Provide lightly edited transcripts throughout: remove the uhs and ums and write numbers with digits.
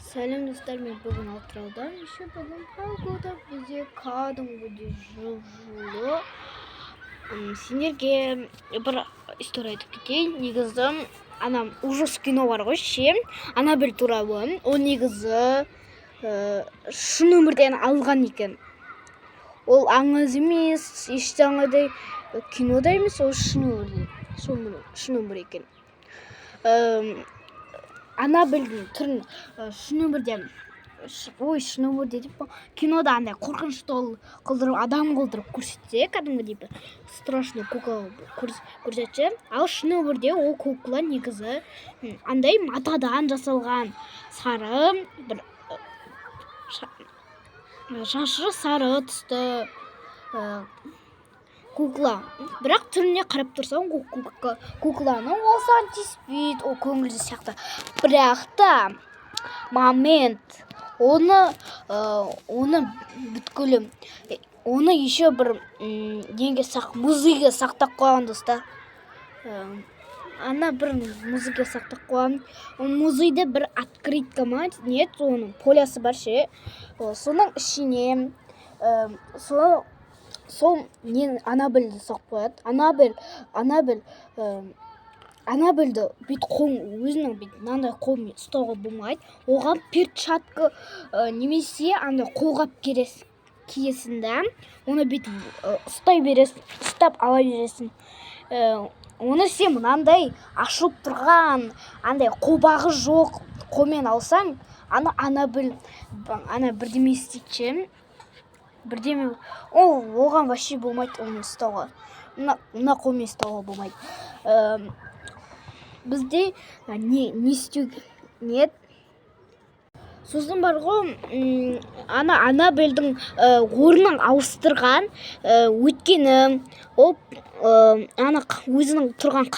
Сәлем достар, мен бүгін Атыраудан. Бүгін погода бізде кәдімгідей жылы. Сендерге бір история айтып кетейін. Негізі анам ужас кино бар ғой, Анабель туралы. Ол негізі шын өмірден алған екен. Ол аңыз емес, ештеңедей кинода емес, ол шын өмір екен. Анабельдің түрін шын өмірде деп кинода андай қорқынышты қылдырып, адам қылдырып көрсетсе, кәдімгідей бір страшный кукла көрсетсе, ал шын өмірде ол кукла негізі андай матадан жасалған сары, бір шашы сары түсті кукла. Бірақ түріне қарап тұрсаң, кукланы ол саған тиіспейді, ол көңілді сияқты. Бірақ та момент оны бүткілі, оны еще бір музейге сақтап қойған достар. Ана бір музейге сақтап қойған. Музейде бір открытка ма, нет, оның полясы бар ше. Соның ішіне сол Анабельді соқып қояды. Анабельді өзінің мынандай қолмен ұстауға болмайды. Оған перчатка немесе андай қолғап киесің да, оны бүйтіп ұстап ала бересің. Оны сен мынандай ашылып тұрған, андай қобағы жоқ қолмен алсаң, Анабель бірдеме істейді. Оған вообще болмайды, оны ұстауға. Мына қолмен ұстауға болмайды. Бізде не істеу нет. Сосын бар ғой, Анабельдің орнын ауыстырған, өйткені ол өзінің тұрған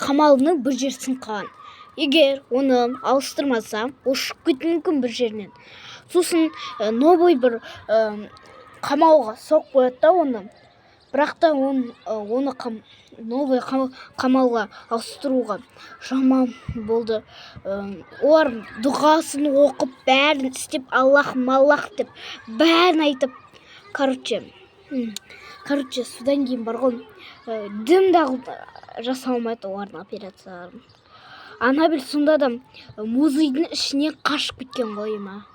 қамалының бір жер сынған. Егер оны ауыстырмаса, ол шығып кетуі мүмкін бір жерінен. Сосын новый бір қамалға соқып қояды да оны. Бірақ та оны новый қамалға ауыстыруға жаман болды. Олар дұғасын оқып, бәрін істеп, Аллах деп, бәрін айтып. Короче, содан кейін бар ғой, дым жасалмайды олардың операцияларын. Анабель сонда да музейдің ішіне қашып кеткен ғой ма.